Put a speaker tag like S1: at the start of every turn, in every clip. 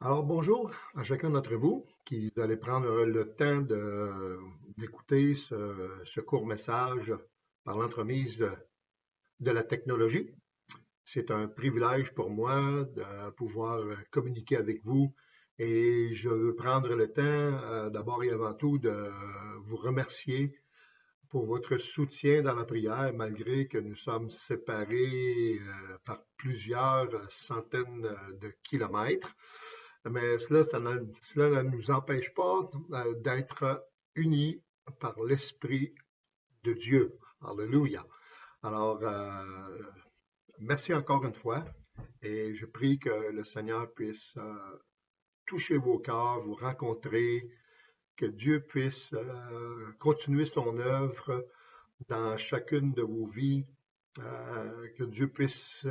S1: Alors bonjour à chacun d'entre vous qui allez prendre le temps d'écouter ce court message par l'entremise de la technologie. C'est un privilège pour moi de pouvoir communiquer avec vous et je veux prendre le temps d'abord et avant tout de vous remercier pour votre soutien dans la prière malgré que nous sommes séparés par plusieurs centaines de kilomètres. Mais cela ne nous empêche pas d'être unis par l'Esprit de Dieu. Alléluia. Alors, merci encore une fois et je prie que le Seigneur puisse toucher vos cœurs, vous rencontrer, que Dieu puisse continuer son œuvre dans chacune de vos vies, que Dieu puisse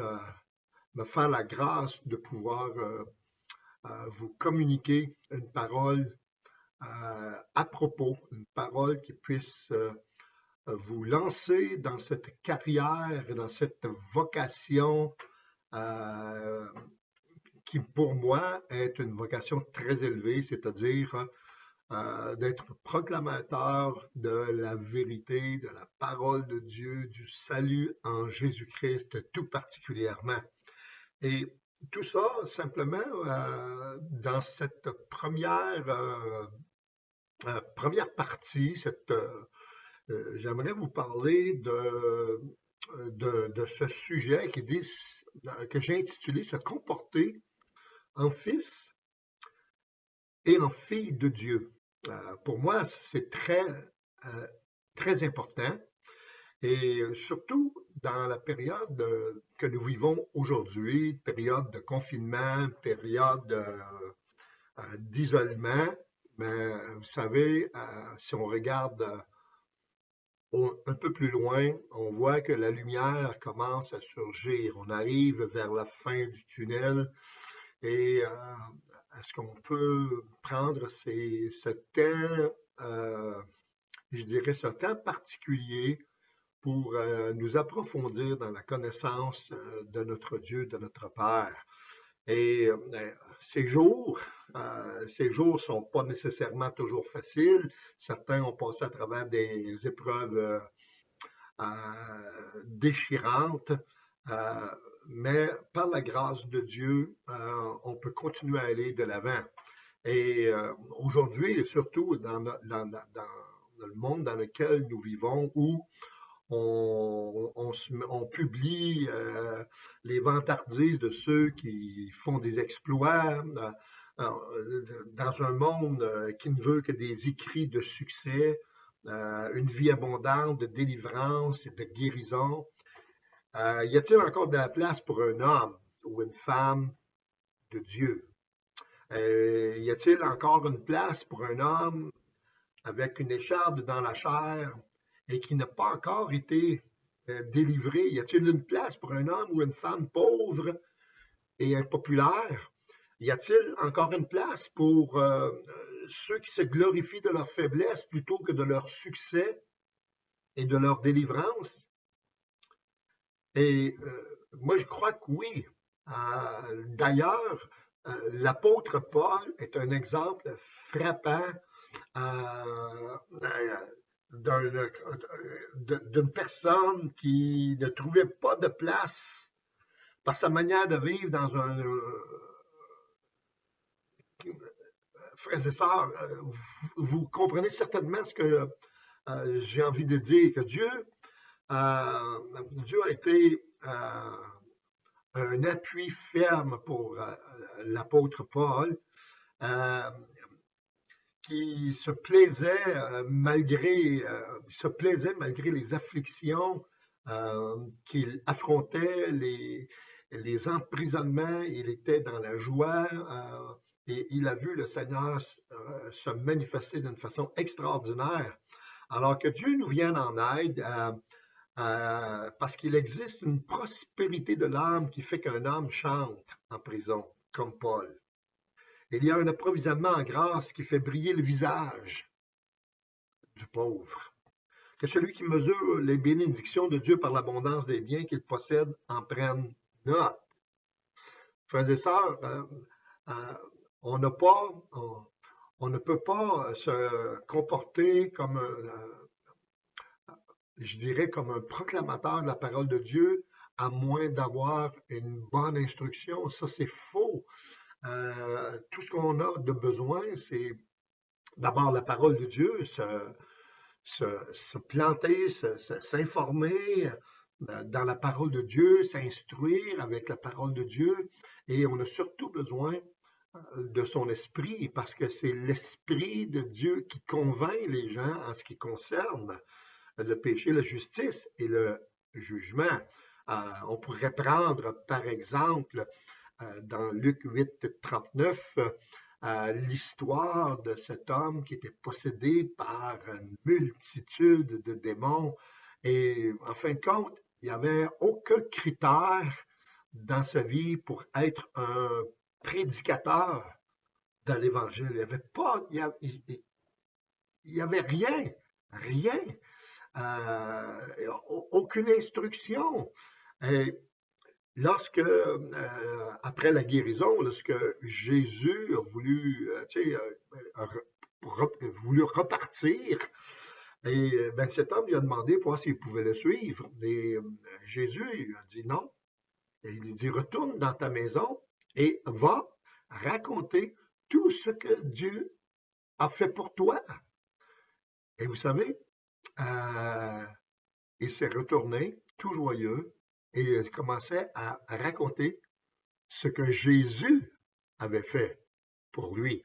S1: me faire la grâce de pouvoir vous communiquer une parole à propos, une parole qui puisse vous lancer dans cette carrière, dans cette vocation euh, qui, pour moi, est une vocation très élevée, c'est-à-dire d'être proclamateur de la vérité, de la parole de Dieu, du salut en Jésus-Christ tout particulièrement. Et tout ça, simplement, dans cette première partie, j'aimerais vous parler de ce sujet que j'ai intitulé Se comporter en fils et en fille de Dieu. Pour moi, c'est euh, très important. Et surtout dans la période que nous vivons aujourd'hui, période de confinement, période d'isolement, mais vous savez, si on regarde un peu plus loin, on voit que la lumière commence à surgir. On arrive vers la fin du tunnel et est-ce qu'on peut prendre ce temps, je dirais, ce temps particulier pour nous approfondir dans la connaissance de notre Dieu, de notre Père. Et ces jours sont pas nécessairement toujours faciles. Certains ont passé à travers des épreuves déchirantes, euh, mais par la grâce de Dieu, on peut continuer à aller de l'avant. Et aujourd'hui, et surtout dans le monde dans lequel nous vivons, où on publie les vantardises de ceux qui font des exploits dans un monde qui ne veut que des écrits de succès, une vie abondante de délivrance et de guérison. Y a-t-il encore de la place pour un homme ou une femme de Dieu? Y a-t-il encore une place pour un homme avec une écharpe dans la chair et qui n'a pas encore été délivré? Y a-t-il une place pour un homme ou une femme pauvre et impopulaire? Y a-t-il encore une place pour ceux qui se glorifient de leur faiblesse plutôt que de leur succès et de leur délivrance? Et moi, je crois que oui. D'ailleurs, l'apôtre Paul est un exemple frappant euh, d'une personne qui ne trouvait pas de place par sa manière de vivre dans un... frères et sœurs, vous comprenez certainement ce que j'ai envie de dire, que Dieu a été un appui ferme pour l'apôtre Paul, euh, qui se plaisait malgré les afflictions qu'il affrontait, les emprisonnements, il était dans la joie et il a vu le Seigneur se manifester d'une façon extraordinaire. Alors que Dieu nous vienne en aide, parce qu'il existe une prospérité de l'âme qui fait qu'un homme chante en prison, comme Paul. Il y a un approvisionnement en grâce qui fait briller le visage du pauvre. Que celui qui mesure les bénédictions de Dieu par l'abondance des biens qu'il possède en prenne note. Frères et sœurs, On n'a pas, on ne peut pas se comporter comme je dirais, comme un proclamateur de la parole de Dieu, à moins d'avoir une bonne instruction. Ça, c'est faux. Tout ce qu'on a de besoin, c'est d'abord la parole de Dieu, se planter, s'informer dans la parole de Dieu, s'instruire avec la parole de Dieu. Et on a surtout besoin de son esprit, parce que c'est l'esprit de Dieu qui convainc les gens en ce qui concerne le péché, la justice et le jugement. On pourrait prendre, par exemple, dans Luc 8, 39, l'histoire de cet homme qui était possédé par une multitude de démons. Et en fin de compte, il n'y avait aucun critère dans sa vie pour être un prédicateur de l'Évangile. Il n'y avait pas, il y avait rien, rien. Aucune instruction. Et lorsque, après la guérison, lorsque Jésus a voulu, voulu repartir, et ben, cet homme lui a demandé pour voir s'il pouvait le suivre. Et Jésus il a dit non. Et il lui dit, retourne dans ta maison et va raconter tout ce que Dieu a fait pour toi. Et vous savez, euh, il s'est retourné, tout joyeux, et il commençait à raconter ce que Jésus avait fait pour lui.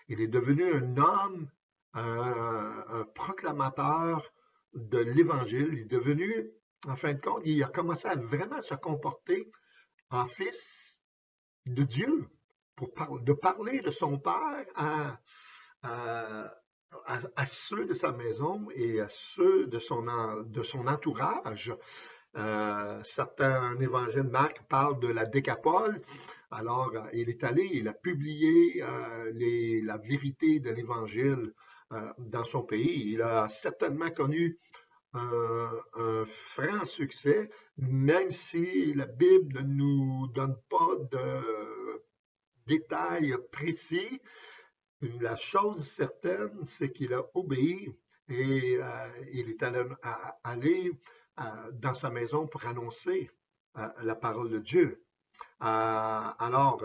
S1: Il est devenu un homme, un proclamateur de l'Évangile. Il est devenu, en fin de compte, il a commencé à vraiment se comporter en fils de Dieu, de parler de son Père à, à ceux de sa maison et à ceux de son entourage. Certains évangiles, Marc parle de la décapole. Alors, il est allé, il a publié la vérité de l'évangile dans son pays. Il a certainement connu un franc succès, même si la Bible ne nous donne pas de détails précis. La chose certaine, c'est qu'il a obéi et il est allé dans sa maison pour annoncer la parole de Dieu. Alors,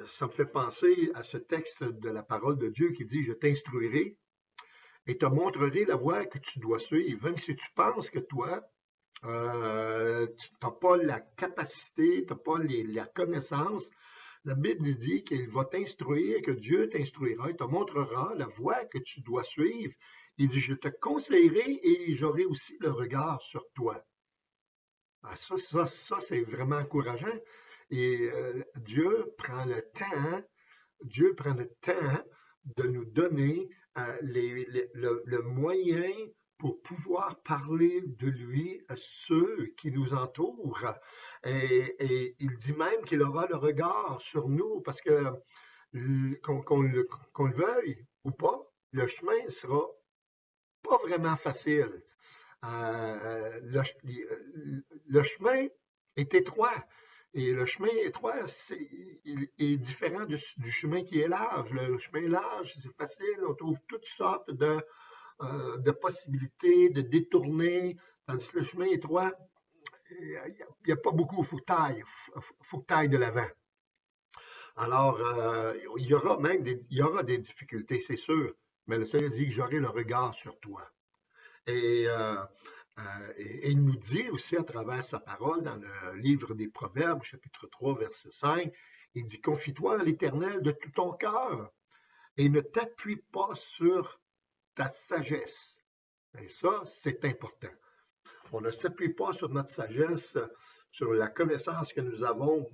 S1: ça me fait penser à ce texte de la parole de Dieu qui dit, je t'instruirai et te montrerai la voie que tu dois suivre, même si tu penses que toi, tu n'as pas la capacité, tu n'as pas la connaissance. La Bible dit qu'il va t'instruire, que Dieu t'instruira, il te montrera la voie que tu dois suivre. Il dit, je te conseillerai et j'aurai aussi le regard sur toi. Ça c'est vraiment encourageant. Et Dieu prend le temps de nous donner le moyen pour pouvoir parler de lui à ceux qui nous entourent. Et il dit même qu'il aura le regard sur nous parce que qu'on le veuille ou pas, le chemin ne sera pas vraiment facile. Le chemin est étroit. Et le chemin étroit, il est différent du chemin qui est large. Le chemin large, c'est facile, on trouve toutes sortes de possibilités de détourner, tandis que le chemin étroit, il n'y a pas beaucoup, il faut que tu ailles de l'avant. Alors, il y aura des difficultés, c'est sûr, mais le Seigneur dit que j'aurai le regard sur toi. Et, il nous dit aussi à travers sa parole dans le livre des Proverbes, chapitre 3, verset 5, il dit, confie-toi à l'Éternel de tout ton cœur et ne t'appuie pas sur ta sagesse. Et ça, c'est important. On ne s'appuie pas sur notre sagesse, sur la connaissance que nous avons,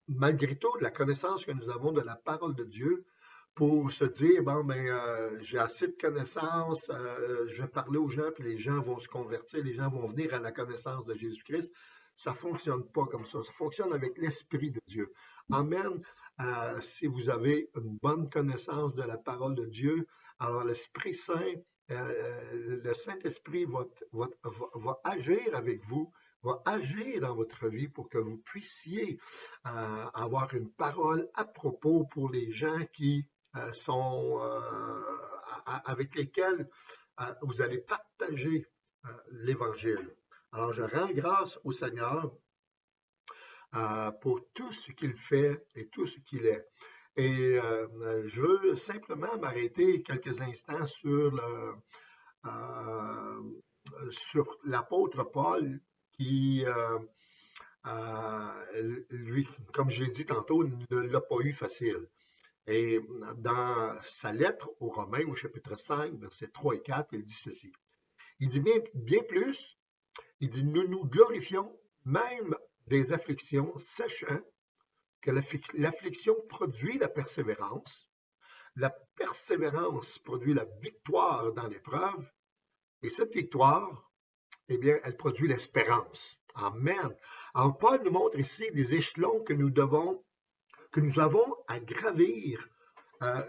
S1: malgré tout, la connaissance que nous avons de la parole de Dieu, pour se dire, bon, ben, j'ai assez de connaissances, je vais parler aux gens, puis les gens vont se convertir, les gens vont venir à la connaissance de Jésus-Christ. Ça ne fonctionne pas comme ça. Ça fonctionne avec l'Esprit de Dieu. Amen. Si vous avez une bonne connaissance de la parole de Dieu, alors l'Esprit Saint, le Saint-Esprit va agir avec vous va agir dans votre vie pour que vous puissiez avoir une parole à propos pour les gens qui sont avec lesquels vous allez partager l'Évangile. Alors, je rends grâce au Seigneur pour tout ce qu'il fait et tout ce qu'il est. Et je veux simplement m'arrêter quelques instants sur l'apôtre Paul qui, lui, comme j'ai dit tantôt, ne l'a pas eu facile. Et dans sa lettre aux Romains, au chapitre 5, versets 3 et 4, il dit ceci. Il dit bien plus, il dit, nous nous glorifions même des afflictions, sachant que l'affliction produit la persévérance produit la victoire dans l'épreuve, et cette victoire, eh bien, elle produit l'espérance. Amen. Alors, Paul nous montre ici des échelons que nous avons à gravir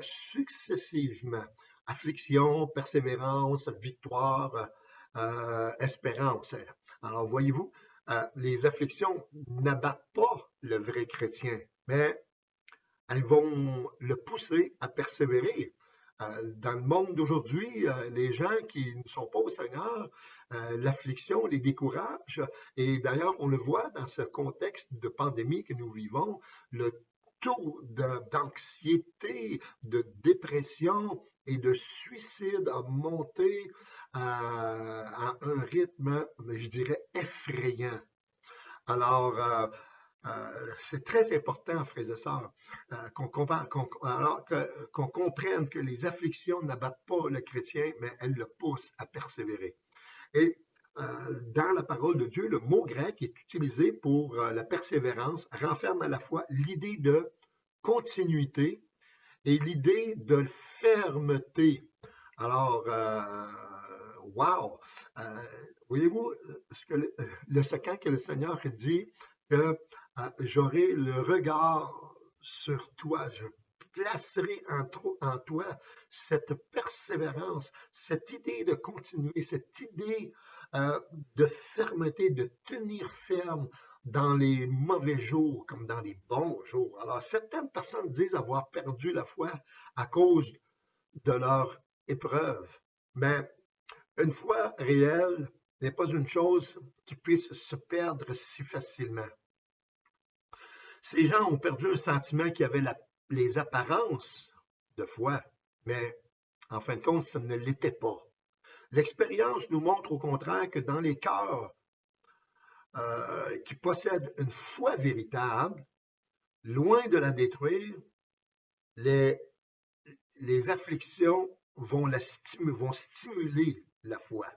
S1: successivement. Affliction, persévérance, victoire, espérance. Alors, voyez-vous, les afflictions n'abattent pas le vrai chrétien, mais elles vont le pousser à persévérer. Dans le monde d'aujourd'hui, les gens qui ne sont pas au Seigneur, l'affliction les décourage. Et d'ailleurs, on le voit dans ce contexte de pandémie que nous vivons, le taux d'anxiété, de dépression et de suicide a monté à un rythme, je dirais, effrayant. Alors, c'est très important, frères et sœurs, qu'on comprenne que les afflictions n'abattent pas le chrétien, mais elles le poussent à persévérer. Et dans la parole de Dieu, le mot grec est utilisé pour la persévérance renferme à la fois l'idée de continuité et l'idée de fermeté. Alors, wow! Voyez-vous, quand que le Seigneur dit que j'aurai le regard sur toi, je placerai en toi cette persévérance, cette idée de continuer, cette idée de fermeté, de tenir ferme dans les mauvais jours comme dans les bons jours. Alors, certaines personnes disent avoir perdu la foi à cause de leur épreuve, mais une foi réelle n'est pas une chose qui puisse se perdre si facilement. Ces gens ont perdu un sentiment qui avait les apparences de foi, mais en fin de compte, ce ne l'était pas. L'expérience nous montre au contraire que dans les cœurs qui possèdent une foi véritable, loin de la détruire, les afflictions vont stimuler la foi.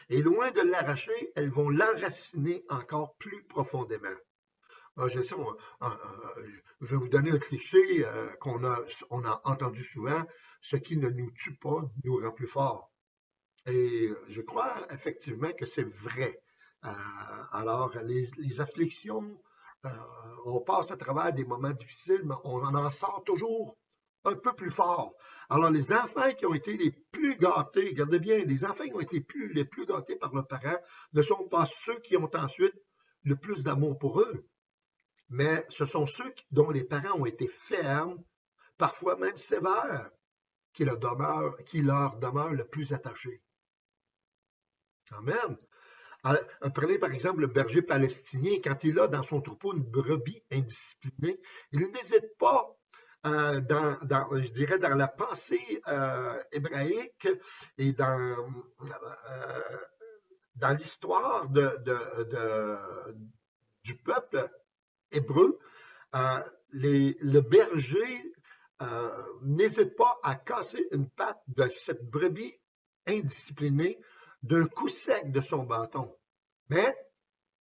S1: Et loin de l'arracher, elles vont l'enraciner encore plus profondément. Je sais, je vais vous donner un cliché qu'on a entendu souvent, ce qui ne nous tue pas nous rend plus forts. Et je crois effectivement que c'est vrai. Alors, les afflictions, on passe à travers des moments difficiles, mais on en sort toujours un peu plus fort. Alors, les enfants qui ont été les plus gâtés, regardez bien, les enfants qui ont été les plus gâtés par leurs parents ne sont pas ceux qui ont ensuite le plus d'amour pour eux, mais ce sont ceux dont les parents ont été fermes, parfois même sévères, qui leur demeurent le plus attachés. Amen. Alors, prenez par exemple le berger palestinien, quand il a dans son troupeau une brebis indisciplinée, il n'hésite pas je dirais, dans la pensée hébraïque et dans l'histoire du peuple hébreu, le berger n'hésite pas à casser une patte de cette brebis indisciplinée d'un coup sec de son bâton. Mais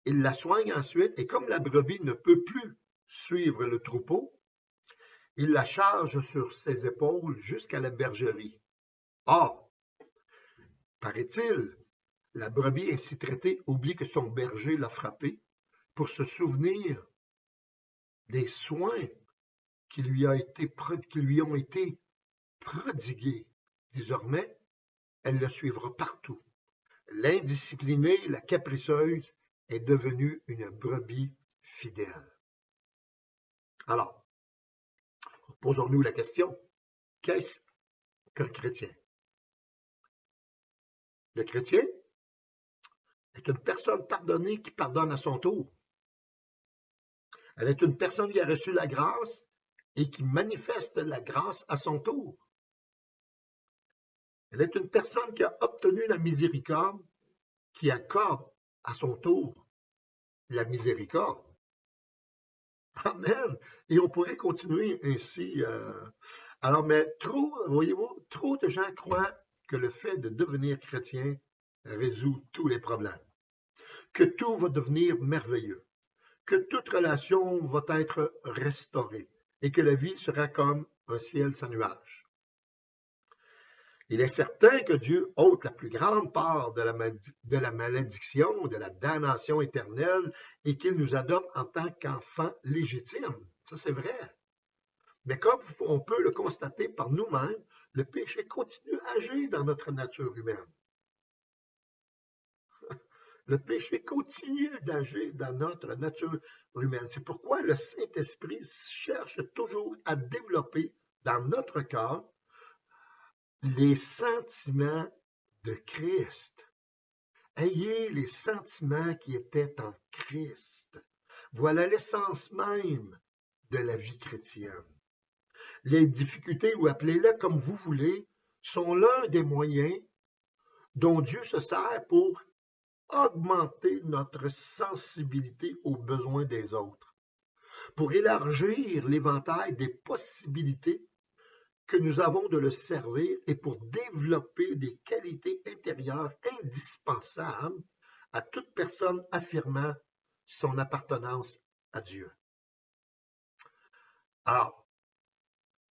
S1: il la soigne ensuite et comme la brebis ne peut plus suivre le troupeau, il la charge sur ses épaules jusqu'à la bergerie. Or, paraît-il, la brebis ainsi traitée oublie que son berger l'a frappée pour se souvenir des soins qui lui ont été prodigués. Désormais, elle le suivra partout. L'indisciplinée, la capricieuse, est devenu une brebis fidèle. Alors, posons-nous la question, qu'est-ce qu'un chrétien? Le chrétien est une personne pardonnée qui pardonne à son tour. Elle est une personne qui a reçu la grâce et qui manifeste la grâce à son tour. Elle est une personne qui a obtenu la miséricorde, qui accorde à son tour la miséricorde. Amen. Et on pourrait continuer ainsi. Alors, mais voyez-vous, trop de gens croient que le fait de devenir chrétien résout tous les problèmes, que tout va devenir merveilleux, que toute relation va être restaurée et que la vie sera comme un ciel sans nuages. Il est certain que Dieu ôte la plus grande part de la malédiction, de la damnation éternelle, et qu'il nous adopte en tant qu'enfants légitimes. Ça, c'est vrai. Mais comme on peut le constater par nous-mêmes, le péché continue à agir dans notre nature humaine. Le péché continue d'agir dans notre nature humaine. C'est pourquoi le Saint-Esprit cherche toujours à développer dans notre cœur les sentiments de Christ. Ayez les sentiments qui étaient en Christ. Voilà l'essence même de la vie chrétienne. Les difficultés, ou appelez-les comme vous voulez, sont l'un des moyens dont Dieu se sert pour augmenter notre sensibilité aux besoins des autres, pour élargir l'éventail des possibilités que nous avons de le servir et pour développer des qualités intérieures indispensables à toute personne affirmant son appartenance à Dieu. Alors,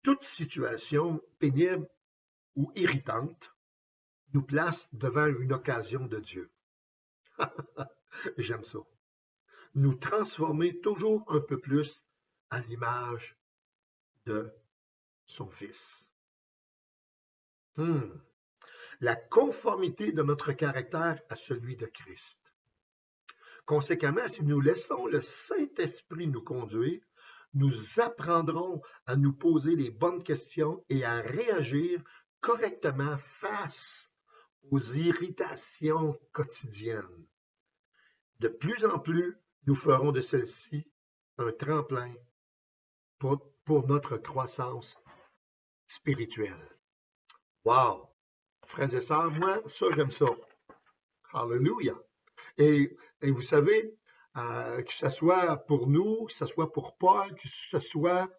S1: toute situation pénible ou irritante nous place devant une occasion de Dieu. J'aime ça. Nous transformer toujours un peu plus à l'image de son Fils. La conformité de notre caractère à celui de Christ. Conséquemment, si nous laissons le Saint-Esprit nous conduire, nous apprendrons à nous poser les bonnes questions et à réagir correctement face aux irritations quotidiennes. De plus en plus, nous ferons de celle-ci un tremplin pour notre croissance spirituelle. Wow! Frères et sœurs, moi, ça, j'aime ça. Hallelujah! Et vous savez, que ce soit pour nous, que ce soit pour Paul, que ce soit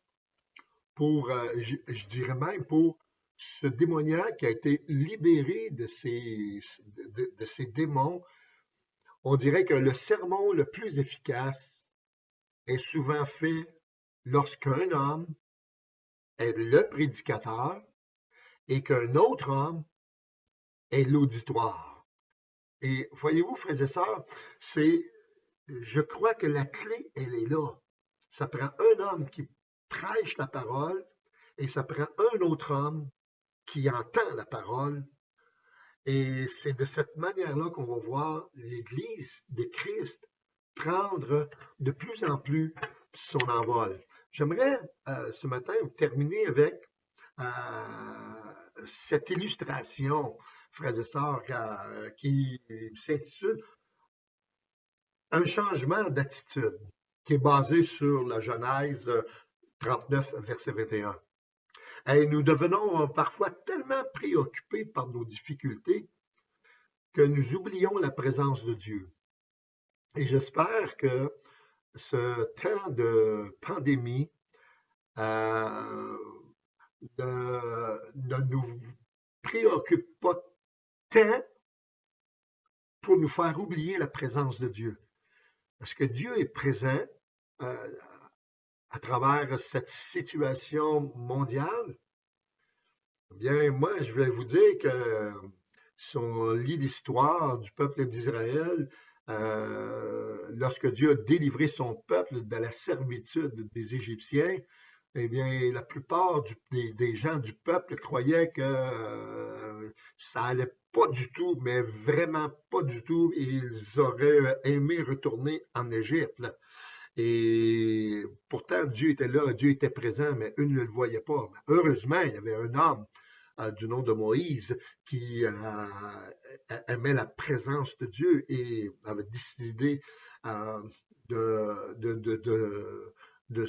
S1: pour, je dirais même pour ce démoniaque qui a été libéré de ces démons, on dirait que le sermon le plus efficace est souvent fait lorsqu'un homme est le prédicateur et qu'un autre homme est l'auditoire. Et voyez-vous, frères et sœurs, je crois que la clé, elle est là. Ça prend un homme qui prêche la parole et ça prend un autre homme qui entend la parole. Et c'est de cette manière-là qu'on va voir l'Église de Christ prendre de plus en plus son envol. J'aimerais ce matin terminer avec cette illustration, frères et sœurs, qui s'intitule « Un changement d'attitude », qui est basé sur la Genèse 39, verset 21. Et nous devenons parfois tellement préoccupés par nos difficultés que nous oublions la présence de Dieu. Et j'espère que ce temps de pandémie ne nous préoccupe pas tant pour nous faire oublier la présence de Dieu. Parce que Dieu est présent à travers cette situation mondiale. Bien, moi, je vais vous dire que si on lit l'histoire du peuple d'Israël, lorsque Dieu a délivré son peuple de la servitude des Égyptiens, eh bien, la plupart des gens du peuple croyaient que ça allait pas du tout, mais vraiment pas du tout. Ils auraient aimé retourner en Égypte. Et pourtant, Dieu était là, Dieu était présent, mais eux ne le voyaient pas. Heureusement, il y avait un homme du nom de Moïse qui aimait la présence de Dieu et avait décidé euh, de, de, de, de, de,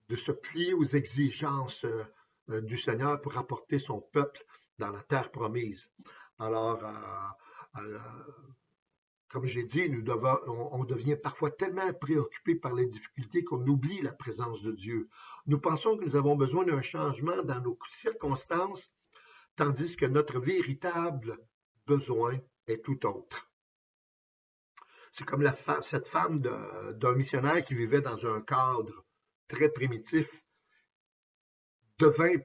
S1: de se plier aux exigences du Seigneur pour apporter son peuple dans la terre promise. Alors, euh, comme j'ai dit, on devient parfois tellement préoccupé par les difficultés qu'on oublie la présence de Dieu. Nous pensons que nous avons besoin d'un changement dans nos circonstances, tandis que notre véritable besoin est tout autre. C'est comme cette femme d'un missionnaire qui vivait dans un cadre très primitif, devint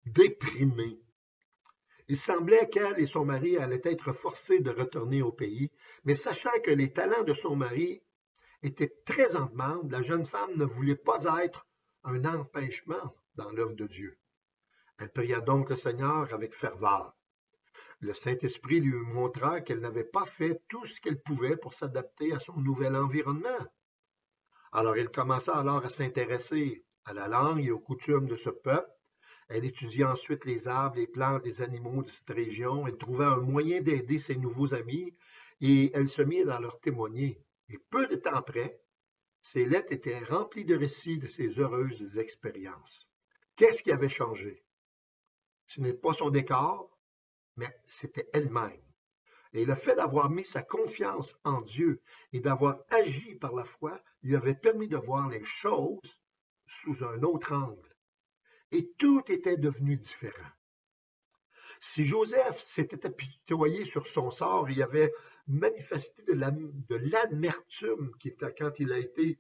S1: déprimée. Il semblait qu'elle et son mari allaient être forcés de retourner au pays, mais sachant que les talents de son mari étaient très en demande, la jeune femme ne voulait pas être un empêchement dans l'œuvre de Dieu. Elle pria donc le Seigneur avec ferveur. Le Saint-Esprit lui montra qu'elle n'avait pas fait tout ce qu'elle pouvait pour s'adapter à son nouvel environnement. Alors elle commença alors à s'intéresser à la langue et aux coutumes de ce peuple. Elle étudia ensuite les arbres, les plantes, les animaux de cette région. Elle trouva un moyen d'aider ses nouveaux amis et elle se mit à leur témoigner. Et peu de temps après, ses lettres étaient remplies de récits de ses heureuses expériences. Qu'est-ce qui avait changé? Ce n'est pas son décor, mais c'était elle-même. Et le fait d'avoir mis sa confiance en Dieu et d'avoir agi par la foi lui avait permis de voir les choses sous un autre angle. Et tout était devenu différent. Si Joseph s'était apitoyé sur son sort, il avait manifesté de l'amertume quand il a été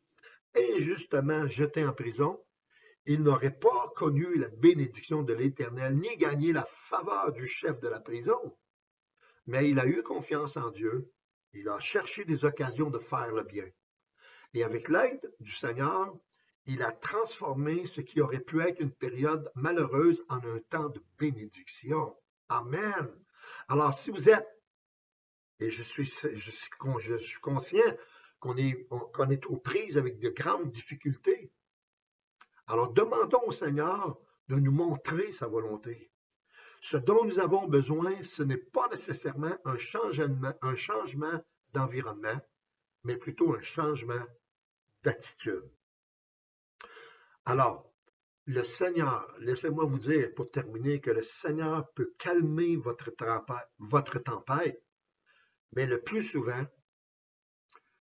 S1: injustement jeté en prison, il n'aurait pas connu la bénédiction de l'Éternel, ni gagné la faveur du chef de la prison. Mais il a eu confiance en Dieu, il a cherché des occasions de faire le bien. Et avec l'aide du Seigneur, il a transformé ce qui aurait pu être une période malheureuse en un temps de bénédiction. Amen. Alors, si vous êtes, et je suis conscient qu'on est aux prises avec de grandes difficultés, alors demandons au Seigneur de nous montrer sa volonté. Ce dont nous avons besoin, ce n'est pas nécessairement un changement d'environnement, mais plutôt un changement d'attitude. Alors, le Seigneur, laissez-moi vous dire pour terminer que le Seigneur peut calmer votre tempête, mais le plus souvent,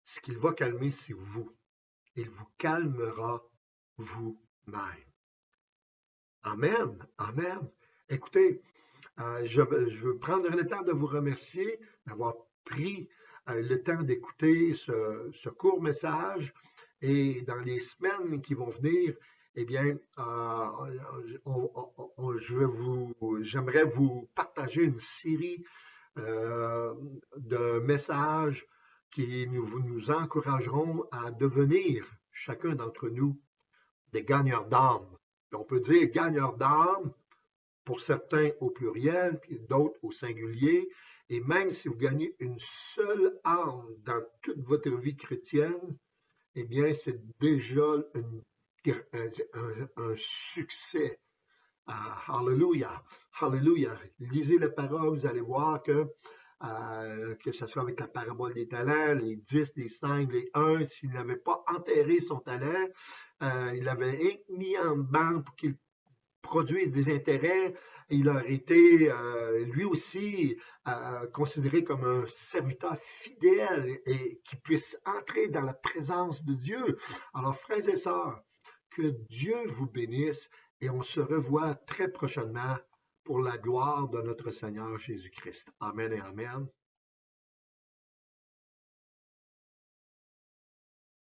S1: ce qu'il va calmer, c'est vous. Il vous calmera vous-même. Amen, amen. Écoutez, je veux prendre le temps de vous remercier d'avoir pris le temps d'écouter ce court message et dans les semaines qui vont venir, eh bien, j'aimerais vous partager une série de messages qui nous encourageront à devenir, chacun d'entre nous, des gagneurs d'âme. On peut dire gagneurs d'âme, pour certains au pluriel, puis d'autres au singulier. Et même si vous gagnez une seule âme dans toute votre vie chrétienne, eh bien, c'est déjà un succès. Alléluia, alléluia. Lisez la parole, vous allez voir que ce soit avec la parabole des talents, les 10, les 5, les 1, s'il n'avait pas enterré son talent, il l'avait mis en banque pour qu'il produise des intérêts, il aurait été lui aussi considéré comme un serviteur fidèle et qui puisse entrer dans la présence de Dieu. Alors, frères et sœurs, que Dieu vous bénisse et on se revoit très prochainement pour la gloire de notre Seigneur Jésus-Christ. Amen et amen.